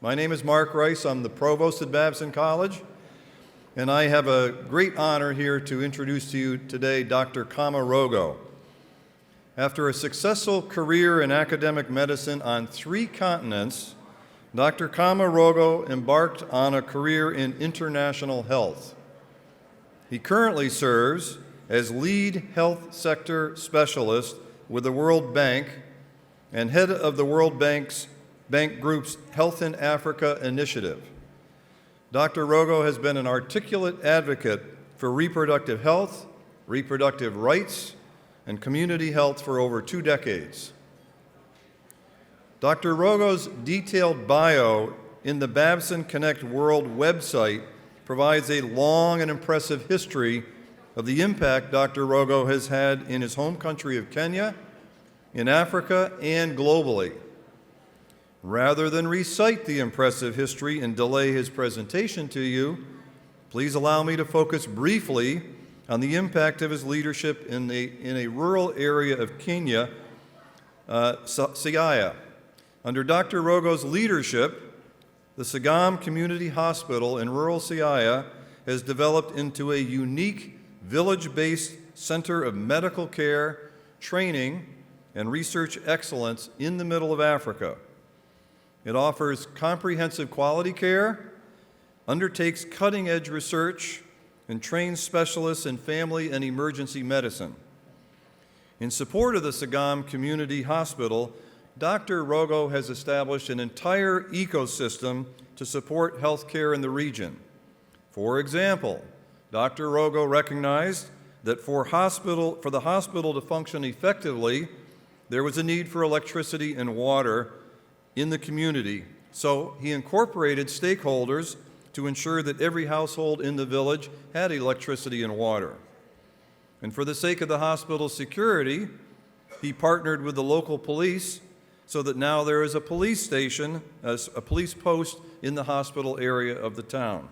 My name is Mark Rice. I'm the Provost at Babson College, and I have a great honor here to introduce to you today Dr. Khama Rogo. After a successful career in academic medicine on 3 continents, Dr. Khama Rogo embarked on a career in international health. He currently serves as lead health sector specialist with the World Bank and head of the World Bank Group's Health in Africa initiative. Dr. Rogo has been an articulate advocate for reproductive health, reproductive rights, and community health for over 2 decades. Dr. Rogo's detailed bio in the Babson Connect World website provides a long and impressive history of the impact Dr. Rogo has had in his home country of Kenya, in Africa, and globally. Rather than recite the impressive history and delay his presentation to you, please allow me to focus briefly on the impact of his leadership in a rural area of Kenya, Siaya. Under Dr. Rogo's leadership, the Sagam Community Hospital in rural Siaya has developed into a unique village-based center of medical care, training, and research excellence in the middle of Africa. It offers comprehensive quality care, undertakes cutting-edge research, and trains specialists in family and emergency medicine. In support of the Sagam Community Hospital, Dr. Rogo has established an entire ecosystem to support health care in the region. For example, Dr. Rogo recognized that for the hospital to function effectively, there was a need for electricity and water in the community. So he incorporated stakeholders to ensure that every household in the village had electricity and water. And for the sake of the hospital's security, he partnered with the local police so that now there is a police station, a police post in the hospital area of the town.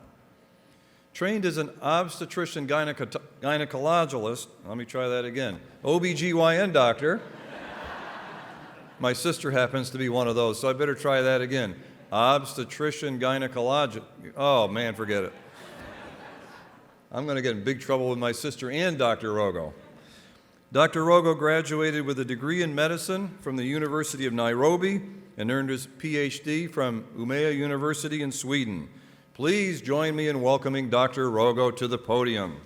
Trained as an obstetrician gynecologist, let me try that again, OBGYN doctor. My sister happens to be one of those, so I better try that again. Obstetrician gynecologist. Oh man, forget it. I'm going to get in big trouble with my sister and Dr. Rogo. Dr. Rogo graduated with a degree in medicine from the University of Nairobi and earned his PhD from Umeå University in Sweden. Please join me in welcoming Dr. Rogo to the podium.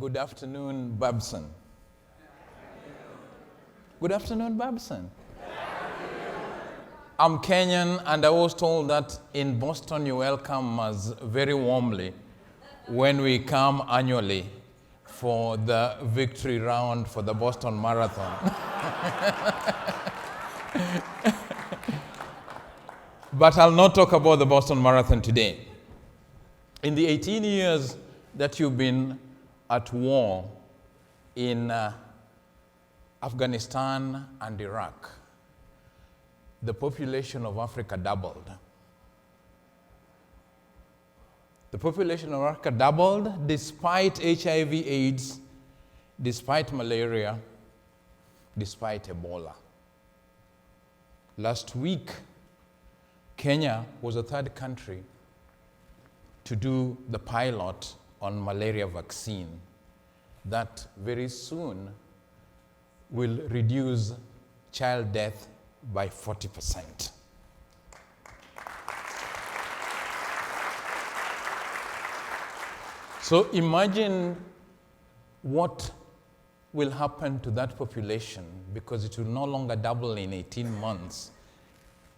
Good afternoon, Babson. Good afternoon, Babson. I'm Kenyan, and I was told that in Boston you welcome us very warmly when we come annually for the victory round for the Boston Marathon. But I'll not talk about the Boston Marathon today. In the 18 years that you've been at war in Afghanistan and Iraq, the population of Africa doubled. The population of Africa doubled despite HIV/AIDS, despite malaria, despite Ebola. Last week, Kenya was the 3rd country to do the pilot on malaria vaccine that very soon will reduce child death by 40%. So imagine what will happen to that population, because it will no longer double in 18 months.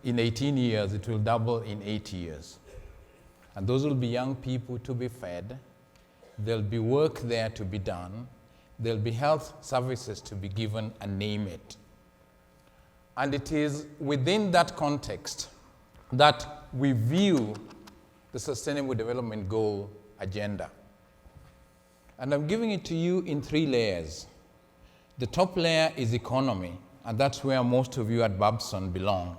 In 18 years, it will double in 8 years. And those will be young people to be fed. There'll be work there to be done. There'll be health services to be given, and name it. And it is within that context that we view the Sustainable Development Goal agenda. And I'm giving it to you in 3 layers. The top layer is economy, and that's where most of you at Babson belong.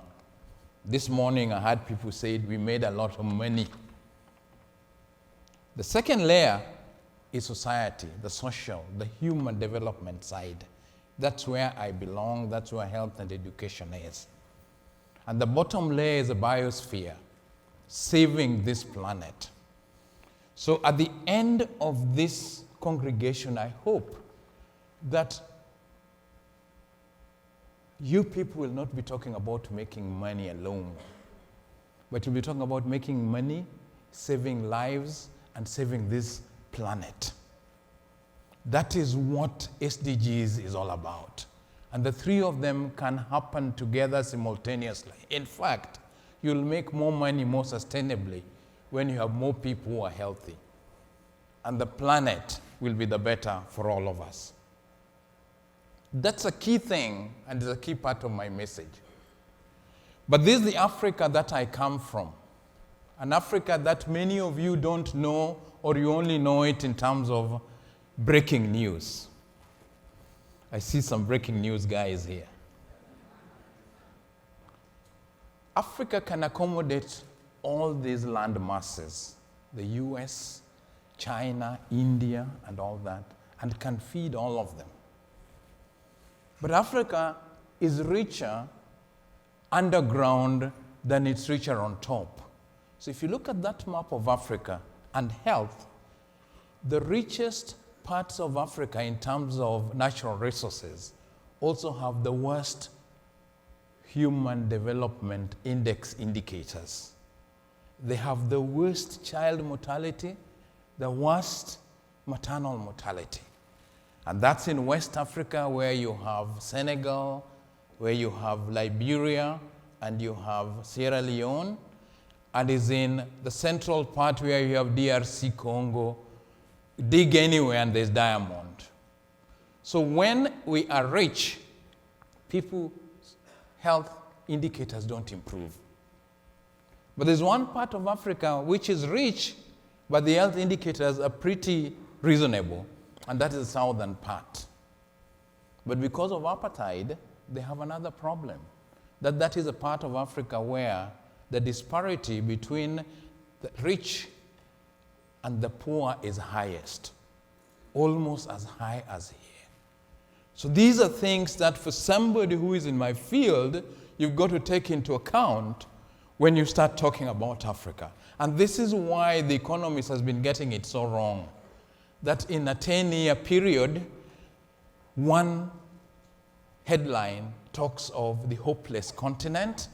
This morning I had people say we made a lot of money. The second layer is society, the social, the human development side. That's where I belong, that's where health and education is. And the bottom layer is the biosphere, saving this planet. So at the end of this congregation, I hope that you people will not be talking about making money alone, but you'll be talking about making money, saving lives, and saving this planet. That is what SDGs is all about. And the three of them can happen together simultaneously. In fact, you'll make more money more sustainably when you have more people who are healthy. And the planet will be the better for all of us. That's a key thing, and is a key part of my message. But this is the Africa that I come from. An Africa that many of you don't know, or you only know it in terms of breaking news. I see some breaking news guys here. Africa can accommodate all these land masses, the US, China, India, and all that, and can feed all of them. But Africa is richer underground than it's richer on top. So if you look at that map of Africa and health, the richest parts of Africa in terms of natural resources also have the worst human development index indicators. They have the worst child mortality, the worst maternal mortality. And that's in West Africa, where you have Senegal, where you have Liberia, and you have Sierra Leone, and is in the central part where you have DRC Congo. Dig anywhere and there's diamond. So when we are rich, people's health indicators don't improve. But there's one part of Africa which is rich, but the health indicators are pretty reasonable, and that is the southern part. But because of apartheid, they have another problem. That is a part of Africa where the disparity between the rich and the poor is highest, almost as high as here. So these are things that for somebody who is in my field, you've got to take into account when you start talking about Africa. And this is why the Economist has been getting it so wrong, that in a 10-year period, one headline talks of the hopeless continent.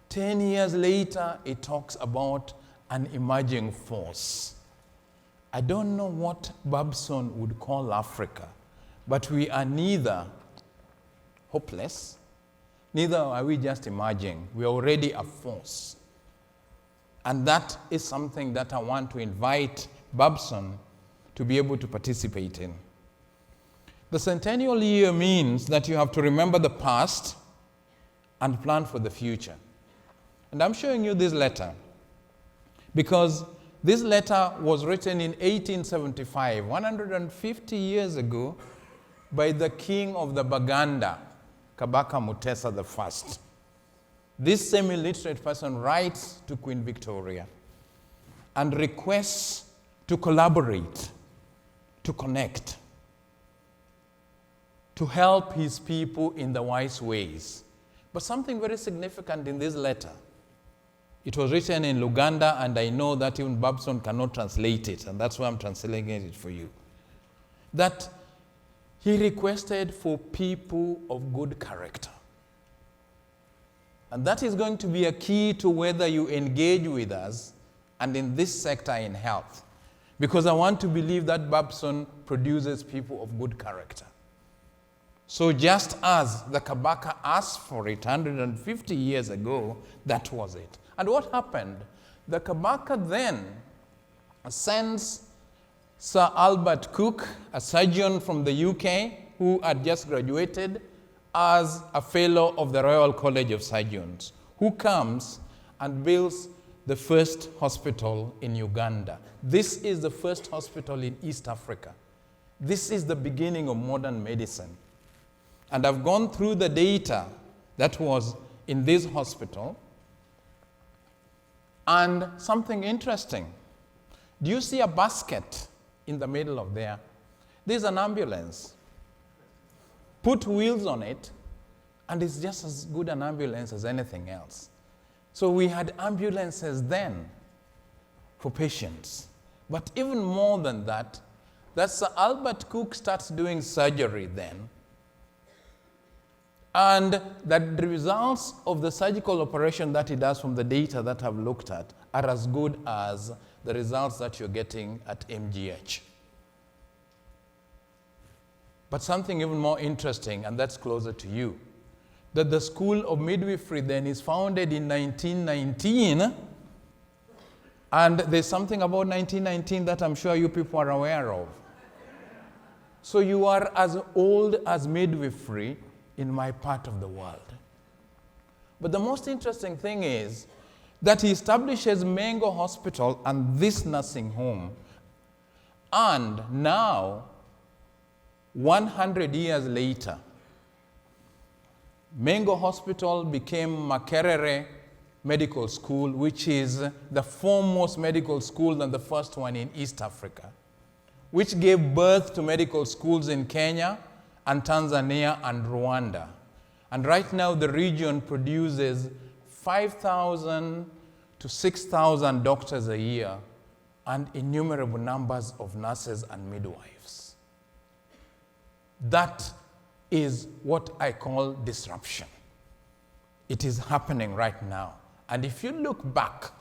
10 years later, it talks about an emerging force. I don't know what Babson would call Africa, but we are neither hopeless, neither are we just emerging. We are already a force. And that is something that I want to invite Babson to be able to participate in. The centennial year means that you have to remember the past and plan for the future. And I'm showing you this letter because this letter was written in 1875, 150 years ago, by the king of the Baganda, Kabaka Mutesa I. This semi-literate person writes to Queen Victoria and requests to collaborate, to connect, to help his people in the wise ways. But something very significant in this letter, it was written in Luganda, and I know that even Babson cannot translate it, and that's why I'm translating it for you. That he requested for people of good character. And that is going to be a key to whether you engage with us and in this sector in health. Because I want to believe that Babson produces people of good character. So just as the Kabaka asked for it 150 years ago, that was it. And what happened? The Kabaka then sends Sir Albert Cook, a surgeon from the UK who had just graduated, as a fellow of the Royal College of Surgeons, who comes and builds the first hospital in Uganda. This is the first hospital in East Africa. This is the beginning of modern medicine. And I've gone through the data that was in this hospital. And something interesting. Do you see a basket in the middle of there. There's an ambulance. Put wheels on it, and it's just as good an ambulance as anything else. So we had ambulances then for patients. But even more than that, Sir Albert Cook starts doing surgery then. And the results of the surgical operation that he does from the data that I've looked at are as good as the results that you're getting at MGH. But something even more interesting, and that's closer to you, that the School of Midwifery then is founded in 1919, and there's something about 1919 that I'm sure you people are aware of. So you are as old as midwifery in my part of the world. But the most interesting thing is that he establishes Mengo Hospital and this nursing home, and now, 100 years later, Mengo Hospital became Makerere Medical School, which is the foremost medical school and the first one in East Africa, which gave birth to medical schools in Kenya and Tanzania and Rwanda. And right now the region produces 5,000 to 6,000 doctors a year and innumerable numbers of nurses and midwives. That is what I call disruption. It is happening right now. And if you look back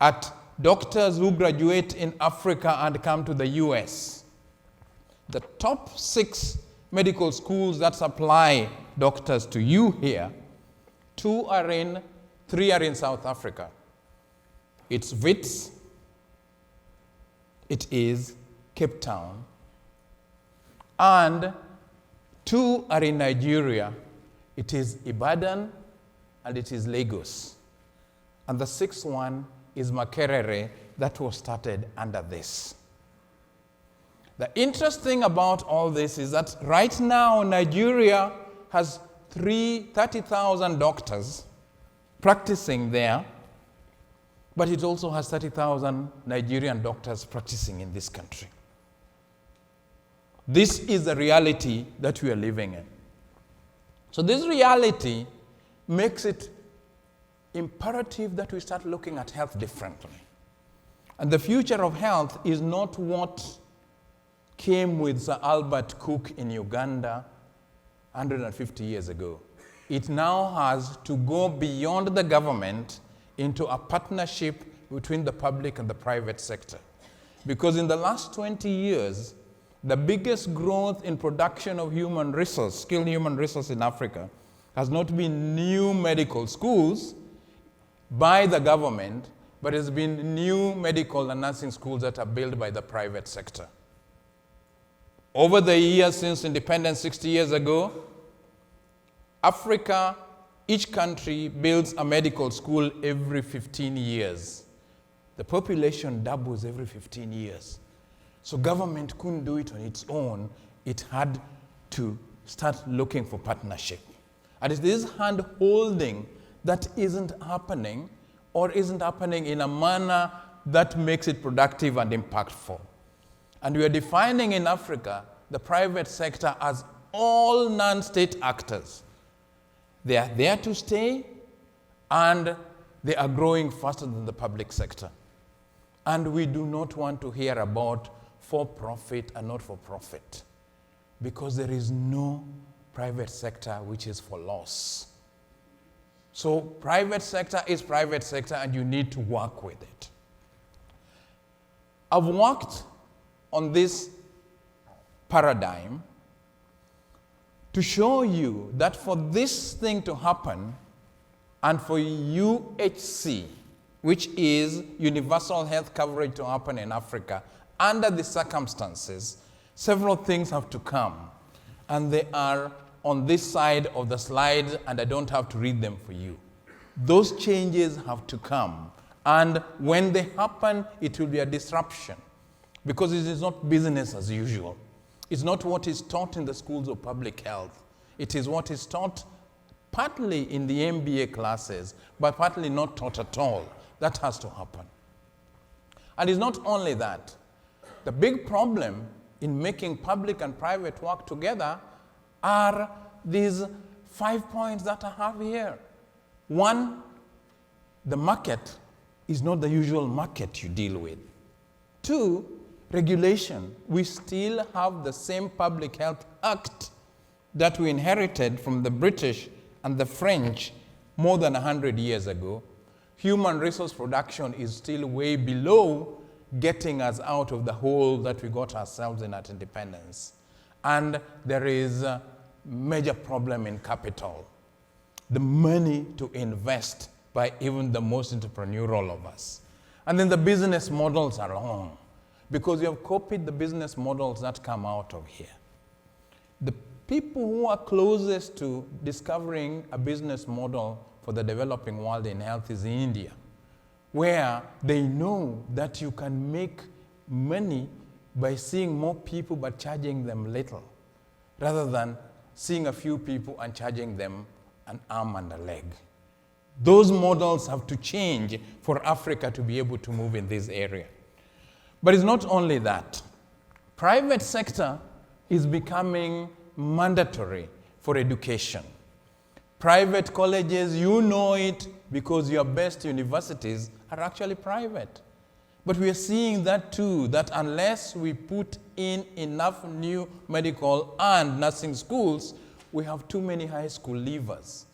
at doctors who graduate in Africa and come to the US, the top 6 medical schools that supply doctors to you here, 3 are in South Africa. It's Wits, it is Cape Town, and 2 are in Nigeria. It is Ibadan and it is Lagos. And the 6th one is Makerere, that was started under this. The interesting thing about all this is that right now Nigeria has 30,000 doctors practicing there, but it also has 30,000 Nigerian doctors practicing in this country. This is the reality that we are living in. So this reality makes it imperative that we start looking at health differently. And the future of health is not what came with Sir Albert Cook in Uganda 150 years ago. It now has to go beyond the government into a partnership between the public and the private sector. Because in the last 20 years, the biggest growth in production of human resource, skilled human resource in Africa, has not been new medical schools by the government, but has been new medical and nursing schools that are built by the private sector. Over the years since independence 60 years ago, Africa, each country builds a medical school every 15 years. The population doubles every 15 years. So government couldn't do it on its own. It had to start looking for partnership. And it's this hand-holding that isn't happening, or isn't happening in a manner that makes it productive and impactful. And we are defining in Africa the private sector as all non-state actors. They are there to stay, and they are growing faster than the public sector. And we do not want to hear about for-profit and not-for-profit, because there is no private sector which is for loss. So private sector is private sector, and you need to work with it. I've worked on this paradigm to show you that for this thing to happen, and for UHC, which is universal health coverage, to happen in Africa, under the circumstances, several things have to come. And they are on this side of the slide, and I don't have to read them for you. Those changes have to come. And when they happen, it will be a disruption, because it is not business as usual. It's not what is taught in the schools of public health. It is what is taught partly in the MBA classes, but partly not taught at all. That has to happen. And it's not only that. The big problem in making public and private work together are these 5 points that I have here. One, the market is not the usual market you deal with. Two, regulation. We still have the same Public Health Act that we inherited from the British and the French more than 100 years ago. Human resource production is still way below getting us out of the hole that we got ourselves in at independence. And there is a major problem in capital. The money to invest by even the most entrepreneurial of us. And then the business models are wrong, because you have copied the business models that come out of here. The people who are closest to discovering a business model for the developing world in health is India, where they know that you can make money by seeing more people but charging them little, rather than seeing a few people and charging them an arm and a leg. Those models have to change for Africa to be able to move in this area. But it's not only that. Private sector is becoming mandatory for education. Private colleges, you know it because your best universities are actually private. But we are seeing that too, that unless we put in enough new medical and nursing schools, we have too many high school leavers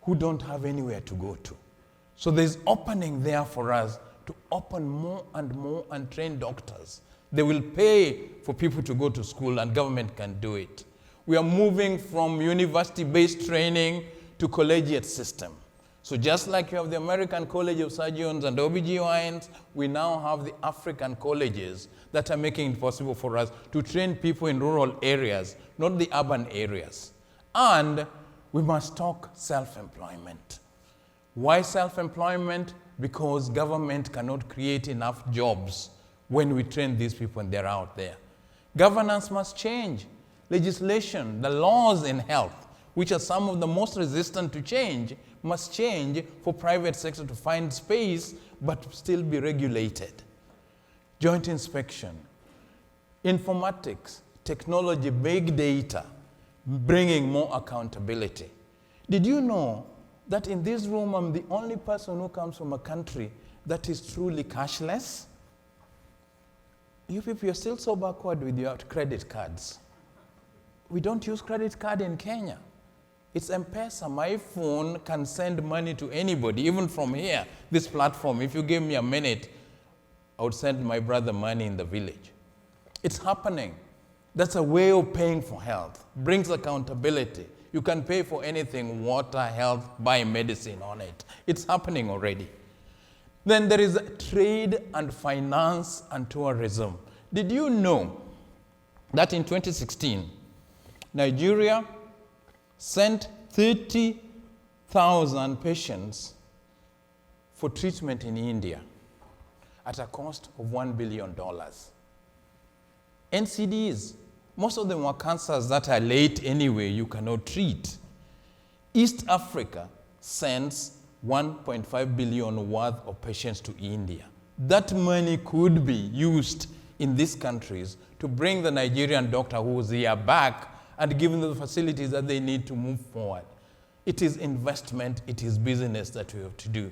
who don't have anywhere to go to. So there's opening there for us to open more and train doctors. They will pay for people to go to school and government can do it. We are moving from university-based training to collegiate system. So just like you have the American College of Surgeons and OBGYNs, we now have the African colleges that are making it possible for us to train people in rural areas, not the urban areas. And we must talk self-employment. Why self-employment? Because government cannot create enough jobs when we train these people and they're out there. Governance must change. Legislation, the laws in health, which are some of the most resistant to change, must change for private sector to find space but still be regulated. Joint inspection, informatics, technology, big data, bringing more accountability. Did you know that in this room I'm the only person who comes from a country that is truly cashless? You people are still so backward with your credit cards. We don't use credit card in Kenya. It's M-Pesa. My phone can send money to anybody, even from here, this platform. If you gave me a minute, I would send my brother money in the village. It's happening. That's a way of paying for health. Brings accountability. You can pay for anything, water, health, buy medicine on it. It's happening already. Then there is trade and finance and tourism. Did you know that in 2016, Nigeria sent 30,000 patients for treatment in India at a cost of $1 billion. NCDs, most of them were cancers that are late anyway, you cannot treat. East Africa sends 1.5 billion worth of patients to India. That money could be used in these countries to bring the Nigerian doctor who's here back and give them the facilities that they need to move forward. It is investment, it is business that we have to do.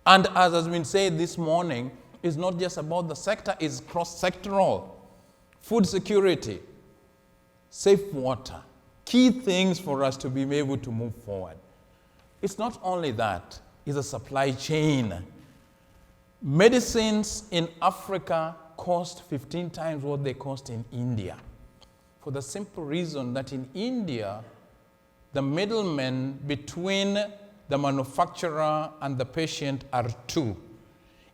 And as has been said this morning, it's not just about the sector, it's cross-sectoral. Food security, safe water, key things for us to be able to move forward. It's not only that, it's a supply chain. Medicines in Africa cost 15 times what they cost in India. For the simple reason that in India, the middlemen between the manufacturer and the patient are 2.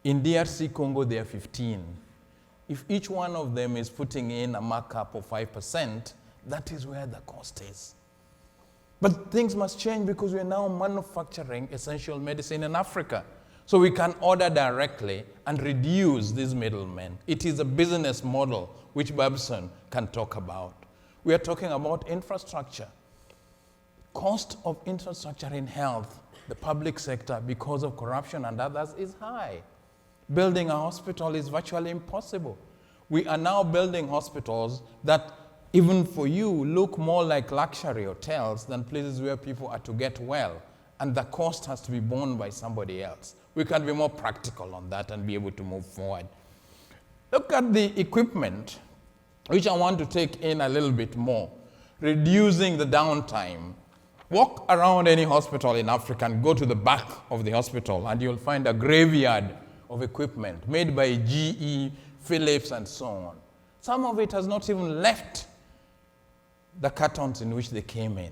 In DRC Congo, they are 15. If each one of them is putting in a markup of 5%, that is where the cost is. But things must change because we are now manufacturing essential medicine in Africa. So we can order directly and reduce these middlemen. It is a business model which Babson can talk about. We are talking about infrastructure. Cost of infrastructure in health, the public sector, because of corruption and others, is high. Building a hospital is virtually impossible. We are now building hospitals that, even for you, look more like luxury hotels than places where people are to get well, and the cost has to be borne by somebody else. We can be more practical on that and be able to move forward. Look at the equipment, which I want to take in a little bit more. Reducing the downtime. Walk around any hospital in Africa and go to the back of the hospital and you'll find a graveyard of equipment made by GE, Philips, and so on. Some of it has not even left the cartons in which they came in.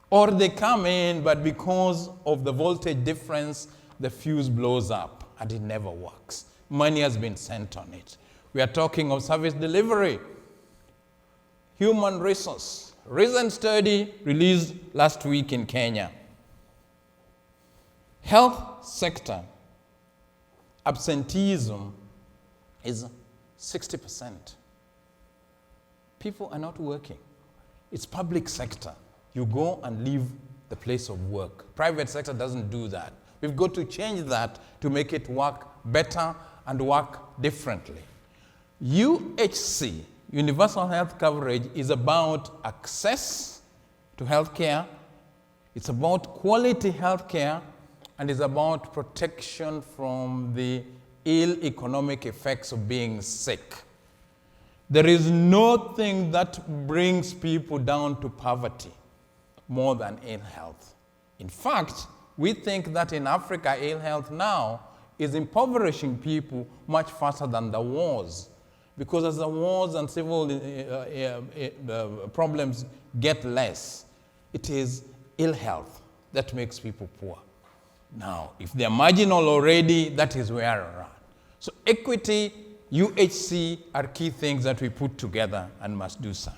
Or they come in, but because of the voltage difference, the fuse blows up and it never works. Money has been sent on it. We are talking of service delivery, human resource. Recent study released last week in Kenya. Health sector absenteeism is 60%. People are not working. It's public sector. You go and leave the place of work. Private sector doesn't do that. We've got to change that to make it work better and work differently. UHC, universal health coverage, is about access to health care. It's about quality health care, and it's about protection from the ill economic effects of being sick. There is nothing that brings people down to poverty more than ill health. In fact, we think that in Africa, ill health now is impoverishing people much faster than the wars. Because as the wars and civil problems get less, it is ill health that makes people poor. Now, if they're marginal already, that is where we're at. So equity, UHC are key things that we put together and must do so.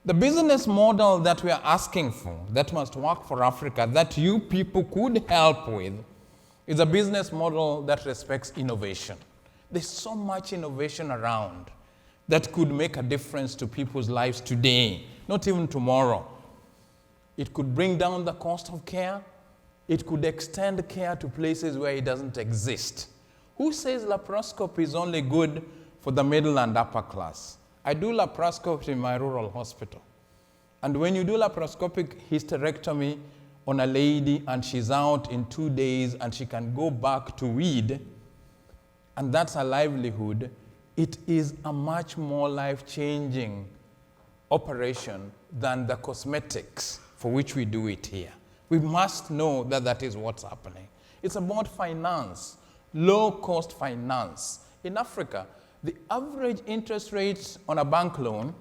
The business model that we are asking for, that must work for Africa, that you people could help with, is a business model that respects innovation. There's so much innovation around that could make a difference to people's lives today, not even tomorrow. It could bring down the cost of care. It could extend care to places where it doesn't exist. Who says laparoscopy is only good for the middle and upper class? I do laparoscopy in my rural hospital. And when you do laparoscopic hysterectomy on a lady and she's out in 2 days and she can go back to weed, and that's a livelihood, it is a much more life-changing operation than the cosmetics for which we do it here. We must know that that is what's happening. It's about finance, low-cost finance. In Africa, the average interest rate on a bank loan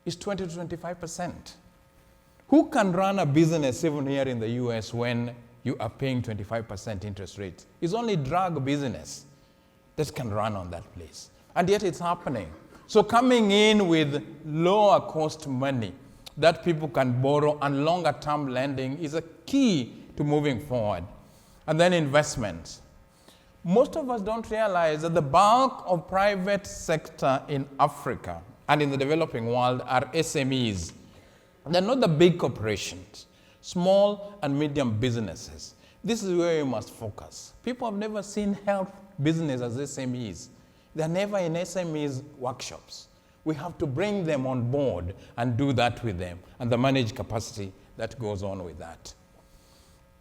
is 20 to 25%. Who can run a business even here in the US when you are paying 25% interest rates? It's only drug business that can run on that place. And yet it's happening. So coming in with lower cost money that people can borrow and longer term lending is a key to moving forward. And then investments. Most of us don't realize that the bulk of private sector in Africa and in the developing world are SMEs. They're not the big corporations, small and medium businesses. This is where we must focus. People have never seen health business as SMEs. They're never in SMEs workshops. We have to bring them on board and do that with them, and the managed capacity that goes on with that.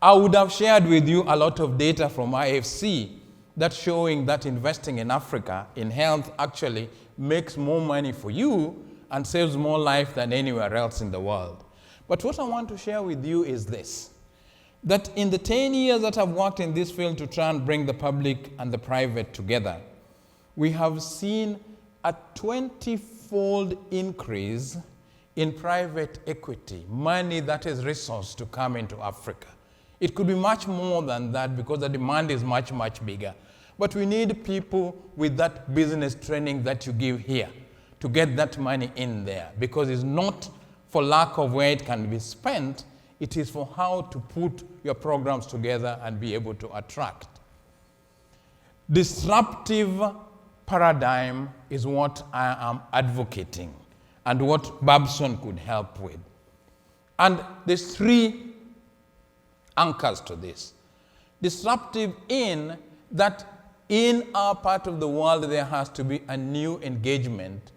I would have shared with you a lot of data from IFC that's showing that investing in Africa in health actually makes more money for you and saves more life than anywhere else in the world. But what I want to share with you is this, that in the 10 years that I've worked in this field to try and bring the public and the private together, we have seen a 20-fold increase in private equity, money that is resourced to come into Africa. It could be much more than that because the demand is much, much bigger. But we need people with that business training that you give here to get that money in there, because it's not for lack of where it can be spent, it is for how to put your programs together and be able to attract. Disruptive paradigm is what I am advocating and what Babson could help with. And there's 3 anchors to this. Disruptive in that in our part of the world, there has to be a new engagement,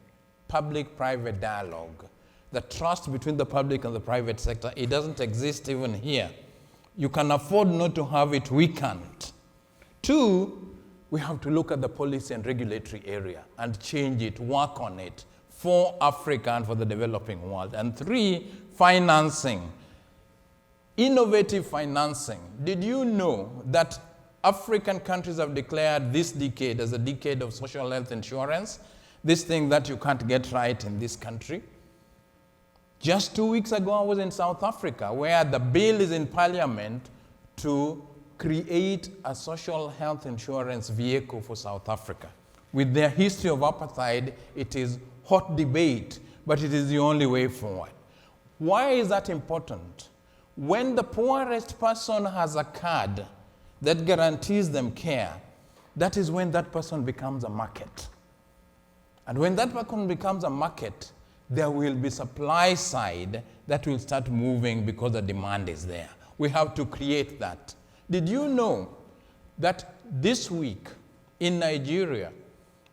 public-private dialogue. The trust between the public and the private sector, it doesn't exist even here. You can afford not to have it, we can't. Two, we have to look at the policy and regulatory area and change it, work on it for Africa and for the developing world. And three, financing. Innovative financing. Did you know that African countries have declared this decade as a decade of social health insurance? This thing that you can't get right in this country. Just 2 weeks ago, I was in South Africa, where the bill is in Parliament to create a social health insurance vehicle for South Africa. With their history of apartheid, it is hot debate, but it is the only way forward. Why is that important? When the poorest person has a card that guarantees them care, that is when that person becomes a market. And when that person becomes a market, there will be supply side that will start moving because the demand is there. We have to create that. Did you know that this week in Nigeria,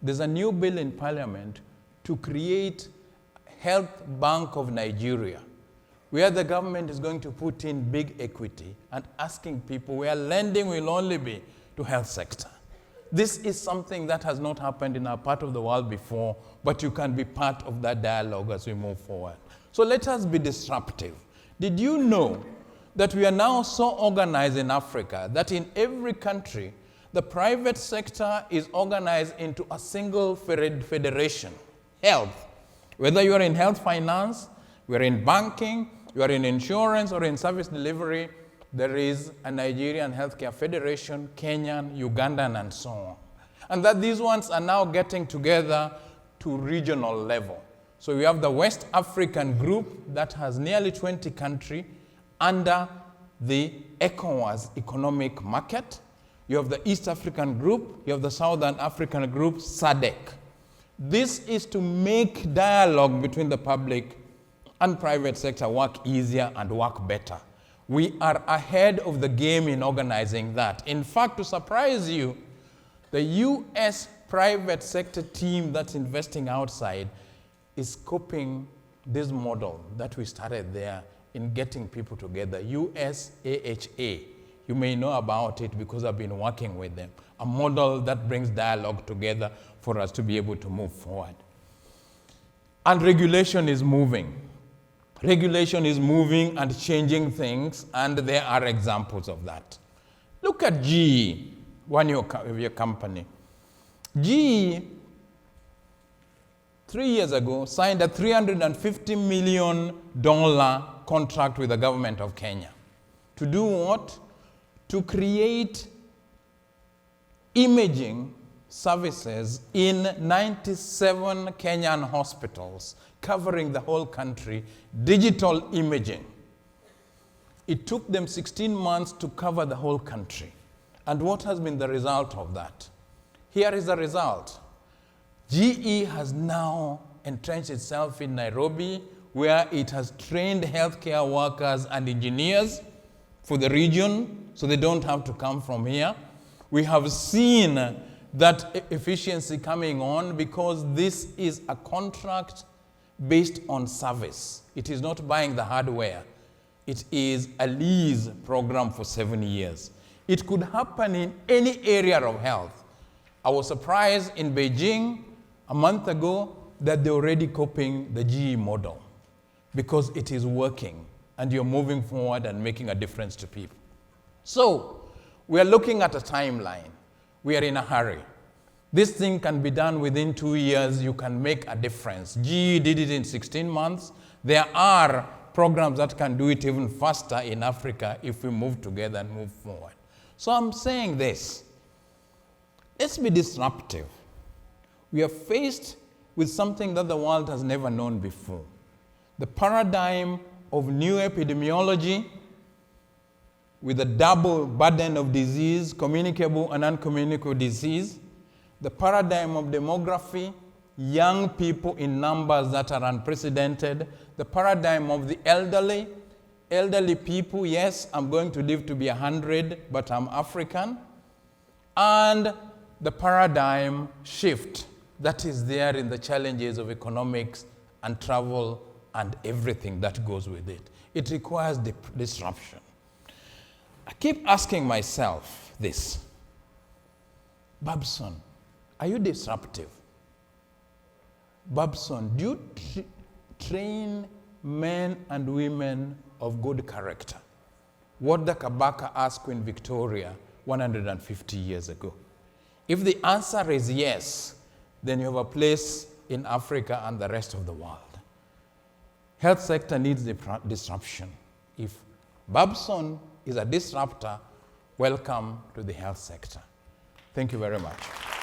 there's a new bill in Parliament to create Health Bank of Nigeria, where the government is going to put in big equity and asking people where lending will only be to health sector. This is something that has not happened in our part of the world before, but you can be part of that dialogue as we move forward. So let us be disruptive. Did you know that we are now so organized in Africa that in every country, the private sector is organized into a single federation, health. Whether you are in health finance, you are in banking, you are in insurance or in service delivery, there is a Nigerian Healthcare Federation, Kenyan, Ugandan, and so on. And that these ones are now getting together to regional level. So we have the West African group that has nearly 20 countries under the ECOWAS economic market. You have the East African group, you have the Southern African group, SADC. This is to make dialogue between the public and private sector work easier and work better. We are ahead of the game in organizing that. In fact, to surprise you, the US private sector team that's investing outside is copying this model that we started there in getting people together, USAHA. You may know about it because I've been working with them. A model that brings dialogue together for us to be able to move forward. And regulation is moving. Regulation is moving and changing things, and there are examples of that. Look at GE, one of your company. GE, 3 years ago, signed a $350 million contract with the government of Kenya. To do what? To create imaging services in 97 Kenyan hospitals covering the whole country, digital imaging. It took them 16 months to cover the whole country. And what has been the result of that? Here is the result. GE has now entrenched itself in Nairobi, where it has trained healthcare workers and engineers for the region, so they don't have to come from here. We have seen that efficiency coming on because this is a contract based on service. It is not buying the hardware. It is a lease program for 7 years. It could happen in any area of health. I was surprised in Beijing a month ago that they're already copying the GE model because it is working and you're moving forward and making a difference to people. So we are looking at a timeline. We are in a hurry. This thing can be done within 2 years. You can make a difference. GE did it in 16 months. There are programs that can do it even faster in Africa if we move together and move forward. So I'm saying this. Let's be disruptive. We are faced with something that the world has never known before. The paradigm of new epidemiology with a double burden of disease, communicable and uncommunicable disease. The paradigm of demography, young people in numbers that are unprecedented. The paradigm of the elderly people, yes, I'm going to live to be 100, but I'm African. And the paradigm shift that is there in the challenges of economics and travel and everything that goes with it. It requires disruption. I keep asking myself this. Babson, are you disruptive? Babson, do you train men and women of good character? What the Kabaka asked Queen Victoria 150 years ago. If the answer is yes, then you have a place in Africa and the rest of the world. Health sector needs disruption. If Babson is a disruptor, welcome to the health sector. Thank you very much.